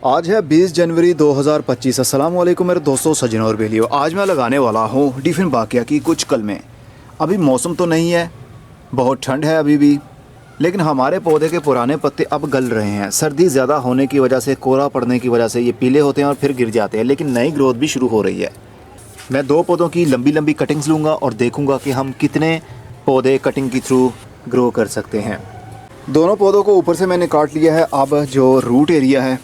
आज है 20 जनवरी 2025। अस्सलाम वालेकुम मेरे दोस्तों, सज्जनों और बेलियों। आज मैं लगाने वाला हूँ डिफिन बाकिया की कुछ कलमें। अभी मौसम तो नहीं है, बहुत ठंड है अभी भी, लेकिन हमारे पौधे के पुराने पत्ते अब गल रहे हैं। सर्दी ज़्यादा होने की वजह से, कोहरा पड़ने की वजह से ये पीले होते हैं और फिर गिर जाते हैं, लेकिन नई ग्रोथ भी शुरू हो रही है। मैं 2 पौधों की लंबी लंबी कटिंग्स लूँगा और देखूँगा कि हम कितने पौधे कटिंग के थ्रू ग्रो कर सकते हैं। दोनों पौधों को ऊपर से मैंने काट लिया है। अब जो रूट एरिया है,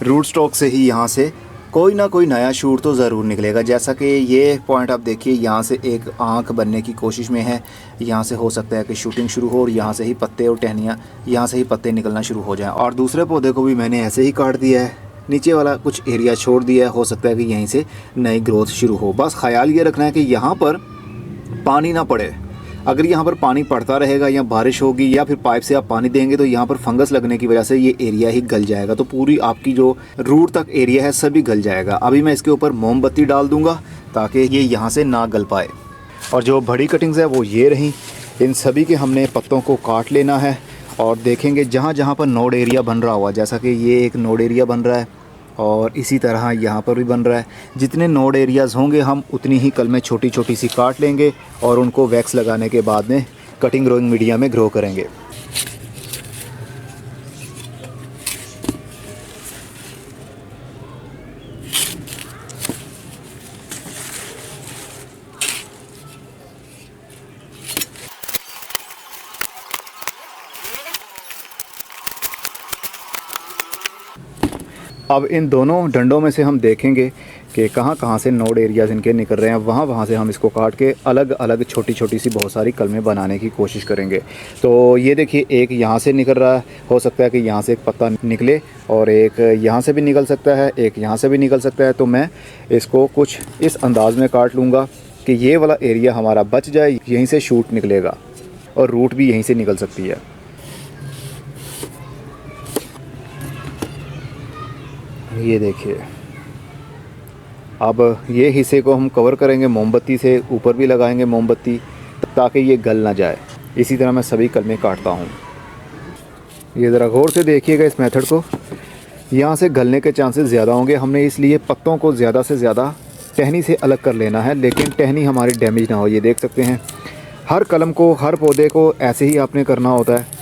रूट स्टॉक से ही यहाँ से कोई ना कोई नया शूट तो ज़रूर निकलेगा। जैसा कि ये पॉइंट आप देखिए, यहाँ से एक आंख बनने की कोशिश में है। यहाँ से हो सकता है कि शूटिंग शुरू हो और यहाँ से ही पत्ते और टहनियाँ, यहाँ से ही पत्ते निकलना शुरू हो जाएं। और दूसरे पौधे को भी मैंने ऐसे ही काट दिया है, नीचे वाला कुछ एरिया छोड़ दिया है। हो सकता है कि यहीं से नई ग्रोथ शुरू हो। बस ख्याल ये रखना है कि यहाँ पर पानी ना पड़े। अगर यहाँ पर पानी पड़ता रहेगा या बारिश होगी या फिर पाइप से आप पानी देंगे तो यहाँ पर फंगस लगने की वजह से ये एरिया ही गल जाएगा, तो पूरी आपकी जो रूट तक एरिया है सभी गल जाएगा। अभी मैं इसके ऊपर मोमबत्ती डाल दूंगा ताकि ये यहाँ से ना गल पाए। और जो बड़ी कटिंग्स है वो ये रही। इन सभी के हमने पत्तों को काट लेना है और देखेंगे जहाँ जहाँ पर नोड एरिया बन रहा हुआ, जैसा कि ये एक नोड एरिया बन रहा है और इसी तरह यहाँ पर भी बन रहा है। जितने नोड एरियाज़ होंगे हम उतनी ही कलमें छोटी छोटी सी काट लेंगे और उनको वैक्स लगाने के बाद में कटिंग ग्रोइंग मीडिया में ग्रो करेंगे। अब इन दोनों डंडों में से हम देखेंगे कि कहाँ कहाँ से नोड एरियाज़ इनके निकल रहे हैं। वहाँ से हम इसको काट के अलग अलग छोटी छोटी सी बहुत सारी कलमें बनाने की कोशिश करेंगे। तो ये देखिए, एक यहाँ से निकल रहा है, हो सकता है कि यहाँ से एक पत्ता निकले और एक यहाँ से भी निकल सकता है, एक यहाँ से भी निकल सकता है। तो मैं इसको कुछ इस अंदाज़ में काट लूँगा कि ये वाला एरिया हमारा बच जाए, यहीं से शूट निकलेगा और रूट भी यहीं से निकल सकती है। ये देखिए, अब ये हिस्से को हम कवर करेंगे मोमबत्ती से, ऊपर भी लगाएंगे मोमबत्ती ताकि ये गल ना जाए। इसी तरह मैं सभी कलमें काटता हूँ। ये ज़रा गौर से देखिएगा इस मेथड को। यहाँ से गलने के चांसेस ज़्यादा होंगे, हमने इसलिए पत्तों को ज़्यादा से ज़्यादा टहनी से अलग कर लेना है, लेकिन टहनी हमारी डैमेज ना हो। ये देख सकते हैं, हर कलम को, हर पौधे को ऐसे ही आपने करना होता है।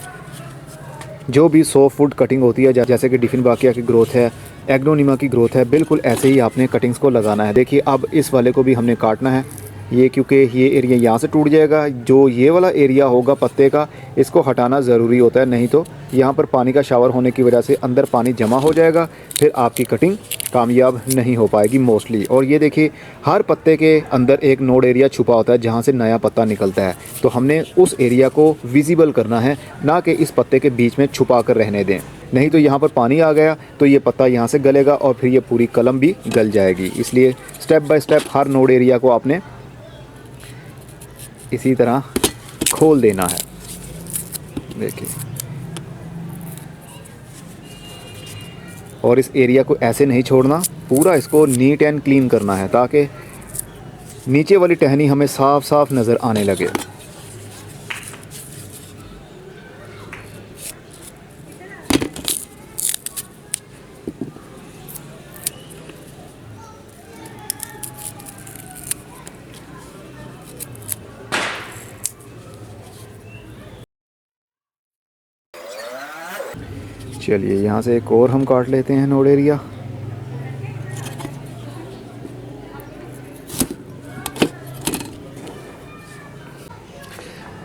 जो भी 100 फुट कटिंग होती है, जैसे कि डिफिन बाकिया की ग्रोथ है, एग्नोनिमा की ग्रोथ है, बिल्कुल ऐसे ही आपने कटिंग्स को लगाना है। देखिए, अब इस वाले को भी हमने काटना है। ये क्योंकि ये एरिया यहाँ से टूट जाएगा, जो ये वाला एरिया होगा पत्ते का, इसको हटाना ज़रूरी होता है, नहीं तो यहाँ पर पानी का शावर होने की वजह से अंदर पानी जमा हो जाएगा, फिर आपकी कटिंग कामयाब नहीं हो पाएगी मोस्टली। और ये देखिए, हर पत्ते के अंदर एक नोड एरिया छुपा होता है जहाँ से नया पत्ता निकलता है, तो हमने उस एरिया को विजिबल करना है, ना कि इस पत्ते के बीच में छुपा कर रहने दें। नहीं तो यहाँ पर पानी आ गया तो ये पत्ता यहाँ से गलेगा और फिर ये पूरी कलम भी गल जाएगी। इसलिए step by step her node area को आपने इसी तरह खोल देना है। देखिए, और इस एरिया को ऐसे नहीं छोड़ना, पूरा इसको नीट एंड क्लीन करना है ताकि नीचे वाली टहनी हमें साफ साफ नज़र आने लगे। चलिए, यहाँ से एक और हम काट लेते हैं नोड एरिया।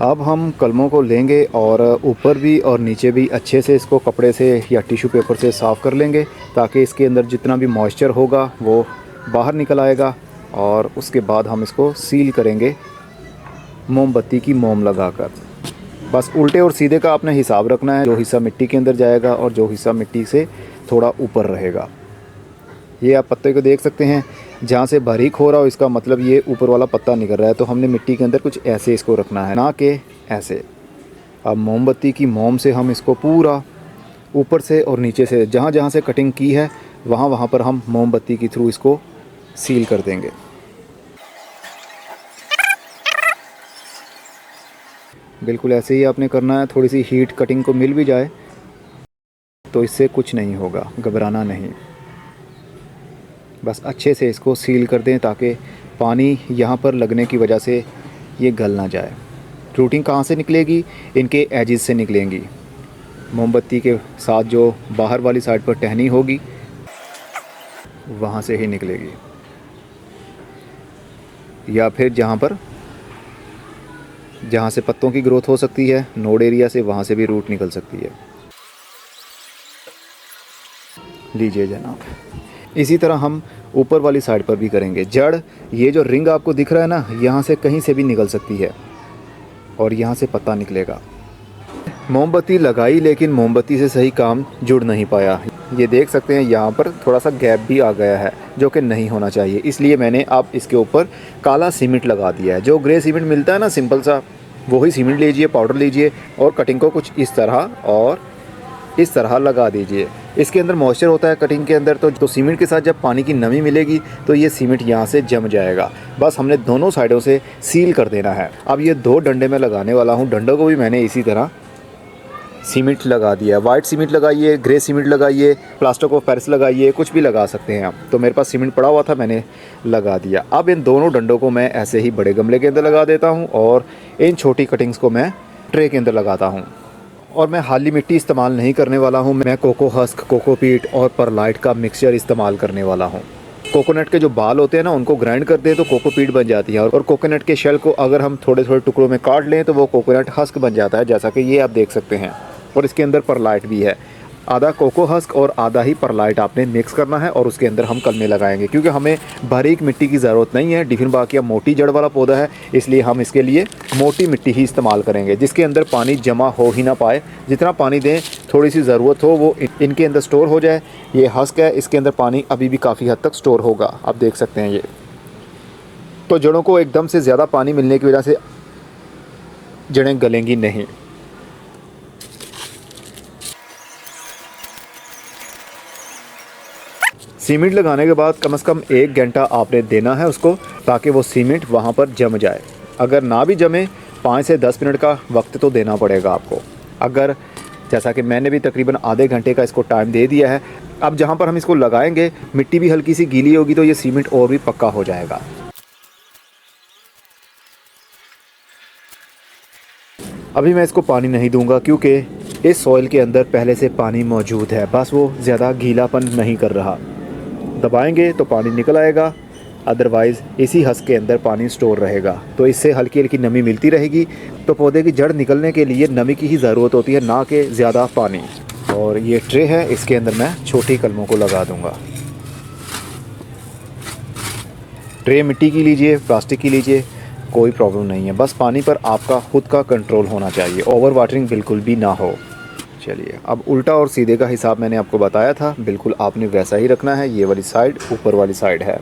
अब हम कलमों को लेंगे और ऊपर भी और नीचे भी अच्छे से इसको कपड़े से या टिश्यू पेपर से साफ़ कर लेंगे ताकि इसके अंदर जितना भी मॉइस्चर होगा वो बाहर निकल आएगा। और उसके बाद हम इसको सील करेंगे मोमबत्ती की मोम लगाकर। बस उल्टे और सीधे का अपना हिसाब रखना है, जो हिस्सा मिट्टी के अंदर जाएगा और जो हिस्सा मिट्टी से थोड़ा ऊपर रहेगा। ये आप पत्ते को देख सकते हैं, जहाँ से बारीक हो रहा हो इसका मतलब ये ऊपर वाला पत्ता निकल रहा है, तो हमने मिट्टी के अंदर कुछ ऐसे इसको रखना है, ना कि ऐसे। अब मोमबत्ती की मोम से हम इसको पूरा ऊपर से और नीचे से जहाँ जहाँ से कटिंग की है वहाँ पर हम मोमबत्ती के थ्रू इसको सील कर देंगे। बिल्कुल ऐसे ही आपने करना है। थोड़ी सी हीट कटिंग को मिल भी जाए तो इससे कुछ नहीं होगा, घबराना नहीं। बस अच्छे से इसको सील कर दें ताकि पानी यहाँ पर लगने की वजह से ये गल ना जाए। रूटिंग कहाँ से निकलेगी? इनके एजेस से निकलेंगी। मोमबत्ती के साथ जो बाहर वाली साइड पर टहनी होगी वहाँ से ही निकलेगी, या फिर जहाँ से पत्तों की ग्रोथ हो सकती है नोड एरिया से, वहाँ से भी रूट निकल सकती है। लीजिए जनाब, इसी तरह हम ऊपर वाली साइड पर भी करेंगे। जड़ ये जो रिंग आपको दिख रहा है ना, यहाँ से कहीं से भी निकल सकती है और यहाँ से पत्ता निकलेगा। मोमबत्ती लगाई लेकिन मोमबत्ती से सही काम जुड़ नहीं पाया। ये देख सकते हैं यहाँ पर थोड़ा सा गैप भी आ गया है जो कि नहीं होना चाहिए, इसलिए मैंने अब इसके ऊपर काला सीमेंट लगा दिया है। जो ग्रे सीमेंट मिलता है ना सिंपल सा, वही सीमेंट लीजिए, पाउडर लीजिए और कटिंग को कुछ इस तरह और इस तरह लगा दीजिए। इसके अंदर मॉइस्चर होता है कटिंग के अंदर, तो सीमेंट के साथ जब पानी की नमी मिलेगी तो ये सीमेंट यहाँ से जम जाएगा। बस हमने दोनों साइडों से सील कर देना है। अब ये 2 डंडे में लगाने वाला हूँ। डंडों को भी मैंने इसी तरह सीमेंट लगा दिया है। वाइट सीमेंट लगाइए, ग्रे सीमेंट लगाइए, प्लास्टर ऑफ पेरिस लगाइए, कुछ भी लगा सकते हैं आप। तो मेरे पास सीमेंट पड़ा हुआ था, मैंने लगा दिया। अब इन दोनों डंडों को मैं ऐसे ही बड़े गमले के अंदर लगा देता हूँ और इन छोटी कटिंग्स को मैं ट्रे के अंदर लगाता हूँ। और मैं हाली मिट्टी इस्तेमाल नहीं करने वाला हूँ, मैं कोको हस्क, कोकोपीट और परलाइट का मिक्सचर इस्तेमाल करने वाला हूँ। कोकोनट के जो बाल होते हैं ना, उनको ग्राइंड कर दें तो कोकोपीट बन जाती है, और कोकोनट के शेल को अगर हम थोड़े थोड़े टुकड़ों में काट लें तो वो कोकोनट हस्क बन जाता है, जैसा कि ये आप देख सकते हैं। और इसके अंदर परलाइट भी है। आधा कोको हस्क और आधा ही परलाइट आपने मिक्स करना है और उसके अंदर हम कलमे लगाएंगे, क्योंकि हमें बारीक मिट्टी की ज़रूरत नहीं है। डिफिन बाकिया मोटी जड़ वाला पौधा है, इसलिए हम इसके लिए मोटी मिट्टी ही इस्तेमाल करेंगे, जिसके अंदर पानी जमा हो ही ना पाए। जितना पानी दें, थोड़ी सी ज़रूरत हो वो इनके अंदर स्टोर हो जाए। ये हस्क है, इसके अंदर पानी अभी भी काफ़ी हद तक स्टोर होगा, आप देख सकते हैं। ये तो जड़ों को एकदम से ज़्यादा पानी मिलने की वजह से जड़ें गलेंगी नहीं। सीमेंट लगाने के बाद कम से कम 1 घंटा आपने देना है उसको, ताकि वो सीमेंट वहाँ पर जम जाए। अगर ना भी जमे, 5 से 10 मिनट का वक्त तो देना पड़ेगा आपको। अगर जैसा कि मैंने भी तकरीबन आधे घंटे का इसको टाइम दे दिया है। अब जहाँ पर हम इसको लगाएंगे मिट्टी भी हल्की सी गीली होगी, तो ये सीमेंट और भी पक्का हो जाएगा। अभी मैं इसको पानी नहीं दूंगा, क्योंकि इस सॉइल के अंदर पहले से पानी मौजूद है, बस वो ज़्यादा गीलापन नहीं कर रहा। दबाएंगे तो पानी निकल आएगा, अदरवाइज़ इसी हस्क के अंदर पानी स्टोर रहेगा। तो इससे हल्की हल्की नमी मिलती रहेगी। तो पौधे की जड़ निकलने के लिए नमी की ही ज़रूरत होती है, ना कि ज़्यादा पानी। और ये ट्रे है, इसके अंदर मैं छोटी कलमों को लगा दूंगा। ट्रे मिट्टी की लीजिए, प्लास्टिक की लीजिए, कोई प्रॉब्लम नहीं है। बस पानी पर आपका खुद का कंट्रोल होना चाहिए, ओवर वाटरिंग बिल्कुल भी ना हो। चलिए, अब उल्टा और सीधे का हिसाब मैंने आपको बताया था, बिल्कुल आपने वैसा ही रखना है। ये वाली साइड ऊपर वाली साइड है।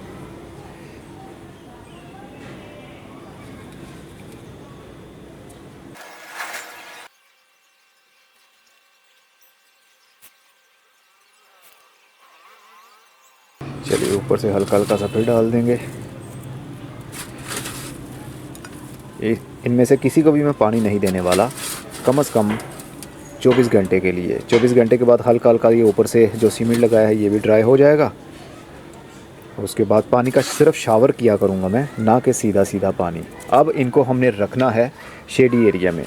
चलिए, ऊपर से हल्का हल्का सा फिर डाल देंगे। इनमें से किसी को भी मैं पानी नहीं देने वाला, कम से कम 24 घंटे के लिए। 24 घंटे के बाद हल्का हल्का ये ऊपर से जो सीमेंट लगाया है ये भी ड्राई हो जाएगा। उसके बाद पानी का सिर्फ शावर किया करूँगा मैं, ना कि सीधा सीधा पानी। अब इनको हमने रखना है शेडी एरिया में।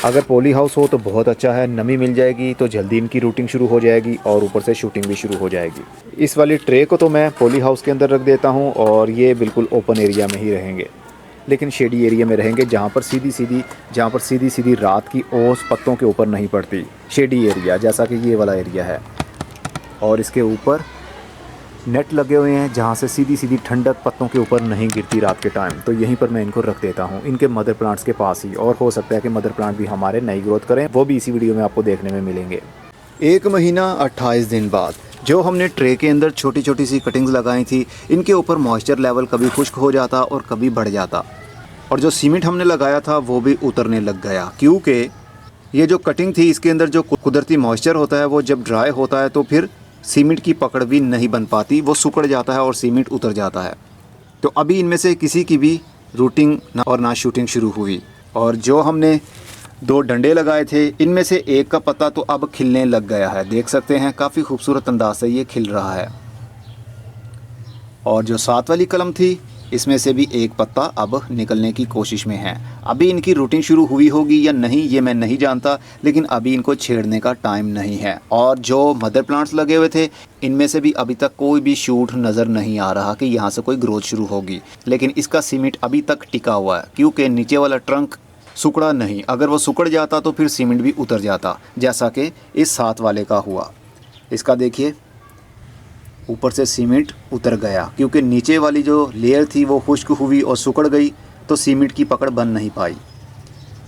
अगर पॉली हाउस हो तो बहुत अच्छा है, नमी मिल जाएगी तो जल्दी इनकी रूटिंग शुरू हो जाएगी और ऊपर से शूटिंग भी शुरू हो जाएगी। इस वाली ट्रे को तो मैं पॉली हाउस के अंदर रख देता हूँ और ये बिल्कुल ओपन एरिया में ही रहेंगे, लेकिन शेडी एरिया में रहेंगे जहाँ पर सीधी सीधी रात की ओस पत्तों के ऊपर नहीं पड़ती। शेडी एरिया जैसा कि ये वाला एरिया है, और इसके ऊपर नेट लगे हुए हैं जहाँ से सीधी सीधी ठंडक पत्तों के ऊपर नहीं गिरती रात के टाइम। तो यहीं पर मैं इनको रख देता हूँ, इनके मदर प्लांट्स के पास ही। और हो सकता है कि मदर प्लांट भी हमारे नई ग्रोथ करें, वो भी इसी वीडियो में आपको देखने में मिलेंगे। 1 महीना 28 दिन बाद जो हमने ट्रे के अंदर छोटी छोटी सी कटिंग्स लगाई थी, इनके ऊपर मॉइस्चर लेवल कभी खुश्क हो जाता और कभी बढ़ जाता, और जो सीमेंट हमने लगाया था वो भी उतरने लग गया, क्योंकि ये जो कटिंग थी इसके अंदर जो कुदरती मॉइस्चर होता है वो जब ड्राई होता है तो फिर सीमेंट की पकड़ भी नहीं बन पाती, वो सिकुड़ जाता है और सीमेंट उतर जाता है। तो अभी इनमें से किसी की भी रूटिंग और ना शूटिंग शुरू हुई। और जो हमने 2 डंडे लगाए थे, इनमें से एक का पत्ता तो अब खिलने लग गया है, देख सकते हैं काफ़ी खूबसूरत अंदाज से ये खिल रहा है। और जो 7 वाली कलम थी इसमें से भी एक पत्ता अब निकलने की कोशिश में है। अभी इनकी रूटिंग शुरू हुई होगी या नहीं ये मैं नहीं जानता, लेकिन अभी इनको छेड़ने का टाइम नहीं है। और जो मदर प्लांट्स लगे हुए थे इनमें से भी अभी तक कोई भी शूट नज़र नहीं आ रहा कि यहाँ से कोई ग्रोथ शुरू होगी। लेकिन इसका सीमेंट अभी तक टिका हुआ है क्योंकि नीचे वाला ट्रंक सुकड़ा नहीं। अगर वो सुकड़ जाता तो फिर सीमेंट भी उतर जाता, जैसा कि इस 7 वाले का हुआ। इसका देखिए ऊपर से सीमेंट उतर गया क्योंकि नीचे वाली जो लेयर थी वो खुश्क हुई और सुकड़ गई तो सीमेंट की पकड़ बन नहीं पाई।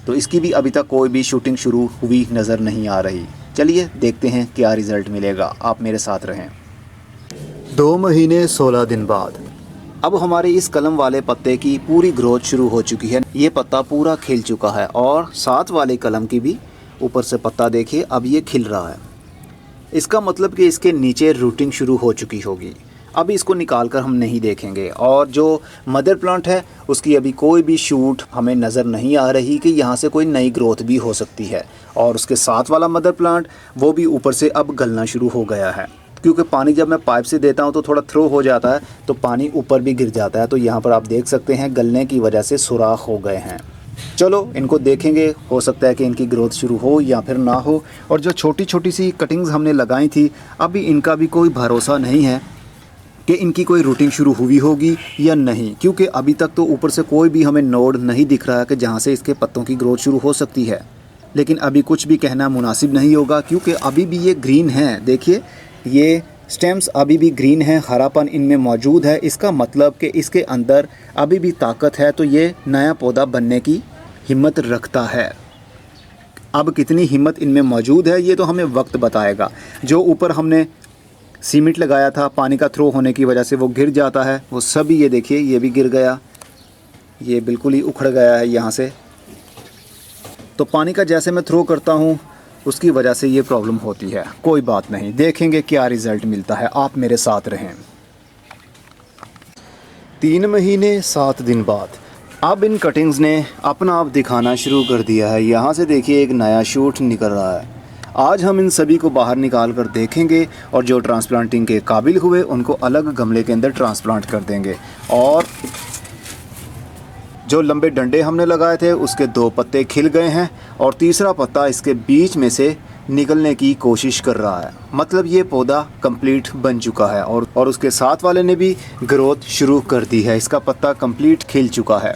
तो इसकी भी अभी तक कोई भी शूटिंग शुरू हुई नज़र नहीं आ रही। चलिए देखते हैं क्या रिज़ल्ट मिलेगा, आप मेरे साथ रहें। 2 महीने 16 दिन बाद अब हमारे इस कलम वाले पत्ते की पूरी ग्रोथ शुरू हो चुकी है। ये पत्ता पूरा खिल चुका है और 7 वाले कलम की भी ऊपर से पत्ता देखिए अब ये खिल रहा है। इसका मतलब कि इसके नीचे रूटिंग शुरू हो चुकी होगी। अभी इसको निकाल कर हम नहीं देखेंगे। और जो मदर प्लांट है उसकी अभी कोई भी शूट हमें नज़र नहीं आ रही कि यहाँ से कोई नई ग्रोथ भी हो सकती है। और उसके 7 वाला मदर प्लांट वो भी ऊपर से अब गलना शुरू हो गया है क्योंकि पानी जब मैं पाइप से देता हूँ तो थोड़ा थ्रो हो जाता है तो पानी ऊपर भी गिर जाता है। तो यहाँ पर आप देख सकते हैं गलने की वजह से सुराख हो गए हैं। चलो इनको देखेंगे, हो सकता है कि इनकी ग्रोथ शुरू हो या फिर ना हो। और जो छोटी छोटी सी कटिंग्स हमने लगाई थी अभी इनका भी कोई भरोसा नहीं है कि इनकी कोई रूटिंग शुरू हुई होगी या नहीं, क्योंकि अभी तक तो ऊपर से कोई भी हमें नोड नहीं दिख रहा है कि जहाँ से इसके पत्तों की ग्रोथ शुरू हो सकती है। लेकिन अभी कुछ भी कहना मुनासिब नहीं होगा क्योंकि अभी भी ये ग्रीन है। देखिए ये स्टेम्स अभी भी ग्रीन हैं, हरापन इनमें मौजूद है। इसका मतलब कि इसके अंदर अभी भी ताकत है, तो ये नया पौधा बनने की हिम्मत रखता है। अब कितनी हिम्मत इनमें मौजूद है ये तो हमें वक्त बताएगा। जो ऊपर हमने सीमेंट लगाया था पानी का थ्रो होने की वजह से वो गिर जाता है, वो सभी ये देखिए ये भी गिर गया, ये बिल्कुल ही उखड़ गया है यहाँ से। तो पानी का जैसे मैं थ्रो करता हूँ उसकी वजह से ये प्रॉब्लम होती है। कोई बात नहीं, देखेंगे क्या रिज़ल्ट मिलता है, आप मेरे साथ रहें। 3 महीने 7 दिन बाद अब इन कटिंग्स ने अपना आप दिखाना शुरू कर दिया है। यहाँ से देखिए एक नया शूट निकल रहा है। आज हम इन सभी को बाहर निकाल कर देखेंगे और जो ट्रांसप्लांटिंग के काबिल हुए उनको अलग गमले के अंदर ट्रांसप्लांट कर देंगे। और जो लंबे डंडे हमने लगाए थे उसके 2 पत्ते खिल गए हैं और तीसरा पत्ता इसके बीच में से निकलने की कोशिश कर रहा है। मतलब ये पौधा कंप्लीट बन चुका है और उसके 7 वाले ने भी ग्रोथ शुरू कर दी है। इसका पत्ता कंप्लीट खिल चुका है,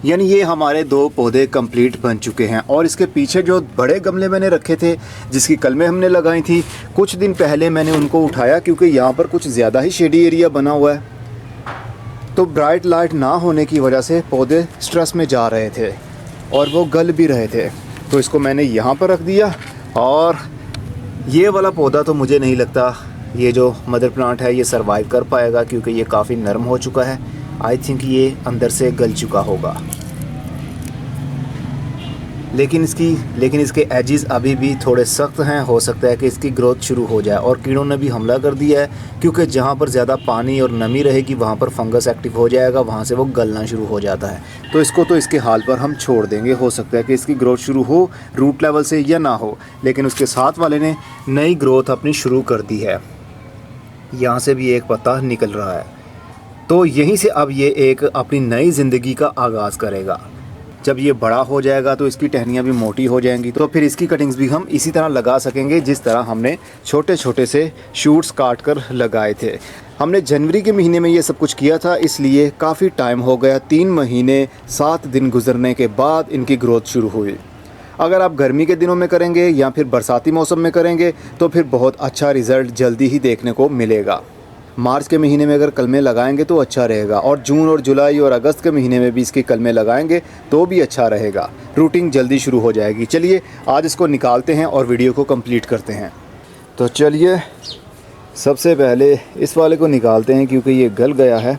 यानी ये हमारे 2 पौधे कंप्लीट बन चुके हैं। और इसके पीछे जो बड़े गमले मैंने रखे थे जिसकी कलमें हमने लगाई थी कुछ दिन पहले मैंने उनको उठाया क्योंकि यहाँ पर कुछ ज़्यादा ही शेडी एरिया बना हुआ है। तो ब्राइट लाइट ना होने की वजह से पौधे स्ट्रेस में जा रहे थे और वो गल भी रहे थे। तो इसको मैंने यहाँ पर रख दिया। और ये वाला पौधा तो मुझे नहीं लगता ये जो मदर प्लांट है ये सरवाइव कर पाएगा क्योंकि ये काफ़ी नरम हो चुका है। आई थिंक ये अंदर से गल चुका होगा। लेकिन इसके एजेस अभी भी थोड़े सख्त हैं। हो सकता है कि इसकी ग्रोथ शुरू हो जाए। और कीड़ों ने भी हमला कर दिया है क्योंकि जहाँ पर ज़्यादा पानी और नमी रहेगी वहाँ पर फंगस एक्टिव हो जाएगा, वहाँ से वो गलना शुरू हो जाता है। तो इसको तो इसके हाल पर हम छोड़ देंगे। हो सकता है कि इसकी ग्रोथ शुरू हो रूट लेवल से या ना हो, लेकिन उसके 7 वाले ने नई ग्रोथ अपनी शुरू कर दी है। यहाँ से भी एक पत्ता निकल रहा है, तो यहीं से अब ये एक अपनी नई ज़िंदगी का आगाज़ करेगा। जब ये बड़ा हो जाएगा तो इसकी टहनियाँ भी मोटी हो जाएंगी, तो फिर इसकी कटिंग्स भी हम इसी तरह लगा सकेंगे जिस तरह हमने छोटे छोटे से शूट्स काट कर लगाए थे। हमने जनवरी के महीने में ये सब कुछ किया था, इसलिए काफ़ी टाइम हो गया। 3 महीने 7 दिन गुजरने के बाद इनकी ग्रोथ शुरू हुई। अगर आप गर्मी के दिनों में करेंगे या फिर बरसाती मौसम में करेंगे तो फिर बहुत अच्छा रिज़ल्ट जल्दी ही देखने को मिलेगा। मार्च के महीने में अगर कलमें लगाएंगे तो अच्छा रहेगा, और जून और जुलाई और अगस्त के महीने में भी इसकी कलमें लगाएंगे तो भी अच्छा रहेगा। रूटिंग जल्दी शुरू हो जाएगी। चलिए आज इसको निकालते हैं और वीडियो को कंप्लीट करते हैं। तो चलिए सबसे पहले इस वाले को निकालते हैं क्योंकि ये गल गया है।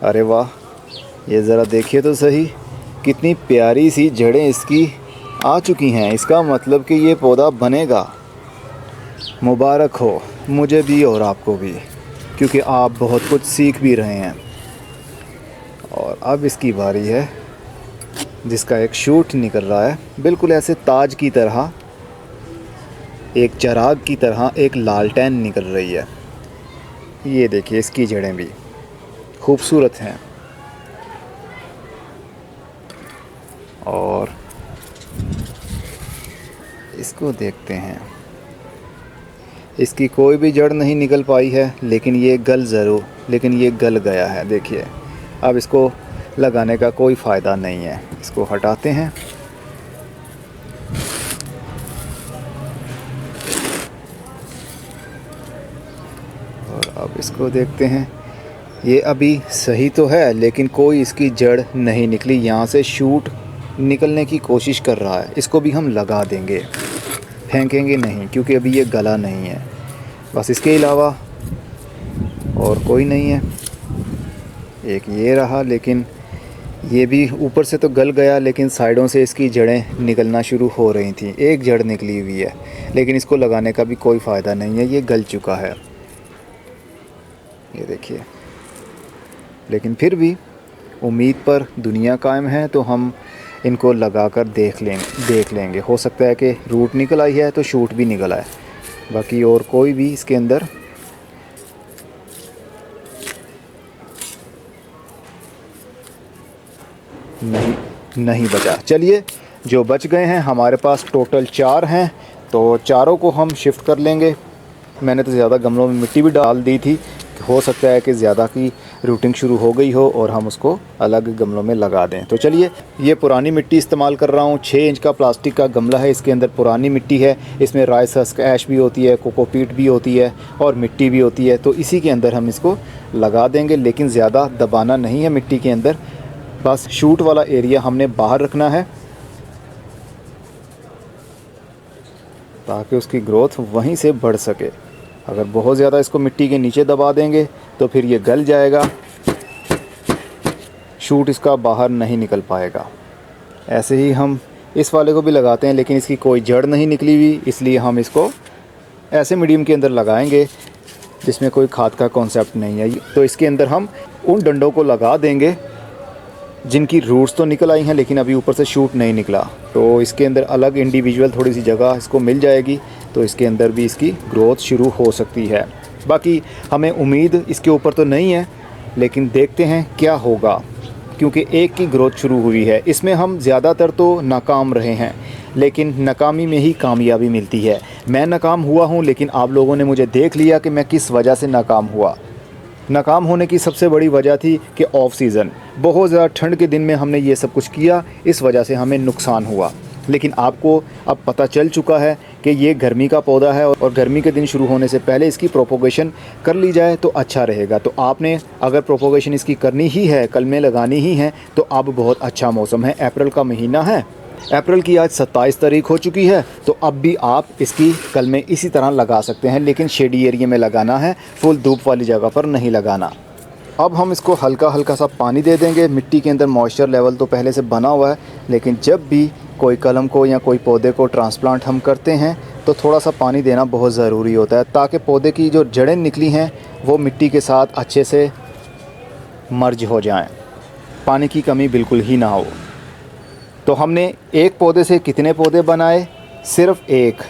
अरे वाह, ये ज़रा देखिए तो सही, कितनी प्यारी सी जड़ें इसकी आ चुकी हैं। इसका मतलब कि ये पौधा बनेगा। मुबारक हो मुझे भी और आपको भी, क्योंकि आप बहुत कुछ सीख भी रहे हैं। और अब इसकी बारी है जिसका एक शूट निकल रहा है, बिल्कुल ऐसे ताज की तरह, एक चराग की तरह एक लालटेन निकल रही है। ये देखिए इसकी जड़ें भी खूबसूरत हैं। और इसको देखते हैं, इसकी कोई भी जड़ नहीं निकल पाई है, लेकिन ये गल गया है। देखिए अब इसको लगाने का कोई फ़ायदा नहीं है। इसको हटाते हैं। और अब इसको देखते हैं, ये अभी सही तो है लेकिन कोई इसकी जड़ नहीं निकली। यहाँ से शूट निकलने की कोशिश कर रहा है। इसको भी हम लगा देंगे, फेंकेंगे नहीं क्योंकि अभी ये गला नहीं है। बस इसके अलावा और कोई नहीं है। एक ये रहा, लेकिन ये भी ऊपर से तो गल गया, लेकिन साइडों से इसकी जड़ें निकलना शुरू हो रही थी। एक जड़ निकली हुई है, लेकिन इसको लगाने का भी कोई फ़ायदा नहीं है, ये गल चुका है। ये देखिए, लेकिन फिर भी उम्मीद पर दुनिया कायम है, तो हम इनको लगाकर देख लेंगे। हो सकता है कि रूट निकल आई है तो शूट भी निकल आए। बाकी और कोई भी इसके अंदर नहीं बचा। चलिए, जो बच गए हैं हमारे पास टोटल 4 हैं, तो चारों को हम शिफ्ट कर लेंगे। मैंने तो ज़्यादा गमलों में मिट्टी भी डाल दी थी, हो सकता है कि ज़्यादा की रूटिंग शुरू हो गई हो और हम उसको अलग गमलों में लगा दें। तो चलिए, ये पुरानी मिट्टी इस्तेमाल कर रहा हूँ। 6 इंच का प्लास्टिक का गमला है, इसके अंदर पुरानी मिट्टी है। इसमें राइस हस्क ऐश भी होती है, कोकोपीट भी होती है और मिट्टी भी होती है। तो इसी के अंदर हम इसको लगा देंगे, लेकिन ज़्यादा दबाना नहीं है मिट्टी के अंदर। बस शूट वाला एरिया हमने बाहर रखना है ताकि उसकी ग्रोथ वहीं से बढ़ सके। अगर बहुत ज़्यादा इसको मिट्टी के नीचे दबा देंगे तो फिर ये गल जाएगा, शूट इसका बाहर नहीं निकल पाएगा। ऐसे ही हम इस वाले को भी लगाते हैं, लेकिन इसकी कोई जड़ नहीं निकली हुई, इसलिए हम इसको ऐसे मीडियम के अंदर लगाएंगे जिसमें कोई खाद का कॉन्सेप्ट नहीं है। तो इसके अंदर हम उन डंडों को लगा देंगे जिनकी रूट्स तो निकल आई हैं, लेकिन अभी ऊपर से शूट नहीं निकला। तो इसके अंदर अलग इंडिविजुअल थोड़ी सी जगह इसको मिल जाएगी, तो इसके अंदर भी इसकी ग्रोथ शुरू हो सकती है। बाकी हमें उम्मीद इसके ऊपर तो नहीं है, लेकिन देखते हैं क्या होगा, क्योंकि एक की ग्रोथ शुरू हुई है। इसमें हम ज़्यादातर तो नाकाम रहे हैं, लेकिन नाकामी में ही कामयाबी मिलती है। मैं नाकाम हुआ हूँ, लेकिन आप लोगों ने मुझे देख लिया कि मैं किस वजह से नाकाम हुआ। नाकाम होने की सबसे बड़ी वजह थी कि ऑफ सीज़न, बहुत ज़्यादा ठंड के दिन में हमने ये सब कुछ किया, इस वजह से हमें नुकसान हुआ। लेकिन आपको अब पता चल चुका है कि ये गर्मी का पौधा है और गर्मी के दिन शुरू होने से पहले इसकी प्रोपोगेशन कर ली जाए तो अच्छा रहेगा। तो आपने अगर प्रोपोगेशन इसकी करनी ही है, कल में लगानी ही है, तो अब बहुत अच्छा मौसम है। अप्रैल का महीना है, अप्रैल की आज 27 तारीख हो चुकी है, तो अब भी आप इसकी कल में इसी तरह लगा सकते हैं, लेकिन शेडी एरिया में लगाना है, फुल धूप वाली जगह पर नहीं लगाना। अब हम इसको हल्का हल्का सा पानी दे देंगे। मिट्टी के अंदर मॉइस्चर लेवल तो पहले से बना हुआ है, लेकिन जब भी कोई कलम को या कोई पौधे को ट्रांसप्लांट हम करते हैं तो थोड़ा सा पानी देना बहुत ज़रूरी होता है, ताकि पौधे की जो जड़ें निकली हैं वो मिट्टी के साथ अच्छे से मर्ज हो जाएं, पानी की कमी बिल्कुल ही ना हो। तो हमने एक पौधे से कितने पौधे बनाए? सिर्फ एक,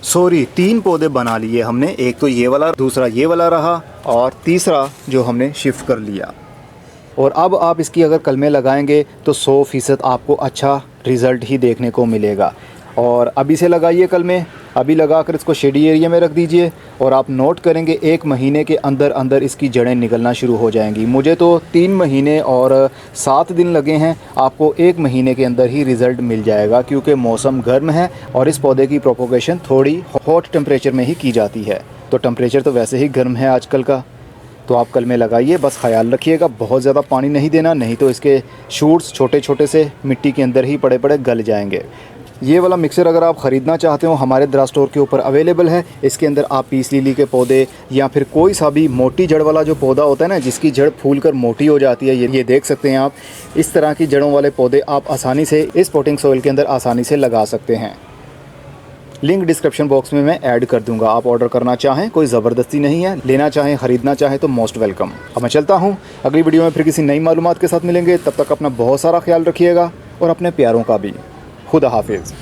सॉरी 3 पौधे बना लिए हमने। एक तो ये वाला, दूसरा ये वाला रहा, और तीसरा जो हमने शिफ्ट कर लिया। और अब आप इसकी अगर कलमें लगाएंगे तो 100% आपको अच्छा रिज़ल्ट ही देखने को मिलेगा। और अभी से लगाइए कलमें, अभी लगाकर इसको शेडी एरिया में रख दीजिए, और आप नोट करेंगे 1 महीने के अंदर अंदर इसकी जड़ें निकलना शुरू हो जाएंगी। मुझे तो 3 महीने और 7 दिन लगे हैं, आपको 1 महीने के अंदर ही रिज़ल्ट मिल जाएगा, क्योंकि मौसम गर्म है और इस पौधे की प्रोपोगेशन थोड़ी हॉट टेम्परेचर में ही की जाती है। तो टेम्परेचर तो वैसे ही गर्म है आजकल का। तो आप कलमें लगाइए, बस ख्याल रखिएगा बहुत ज़्यादा पानी नहीं देना, नहीं तो इसके शूट्स छोटे छोटे से मिट्टी के अंदर ही पड़े पड़े गल जाएंगे। ये वाला मिक्सर अगर आप ख़रीदना चाहते हो, हमारे दरा स्टोर के ऊपर अवेलेबल है। इसके अंदर आप पीस लिली के पौधे या फिर कोई सा भी मोटी जड़ वाला जो पौधा होता है ना, जिसकी जड़ फूल कर मोटी हो जाती है, ये देख सकते हैं आप। इस तरह की जड़ों वाले पौधे आप आसानी से इस पॉटिंग सॉइल के अंदर आसानी से लगा सकते हैं। लिंक डिस्क्रिप्शन बॉक्स में मैं ऐड कर दूंगा। आप ऑर्डर करना चाहें, कोई ज़बरदस्ती नहीं है, लेना चाहें ख़रीदना चाहें तो मोस्ट वेलकम। अब मैं चलता हूँ, अगली वीडियो में फिर किसी नई मालूमात के साथ मिलेंगे। तब तक अपना बहुत सारा ख्याल रखिएगा और अपने प्यारों का भी। खुदा हाफिज़।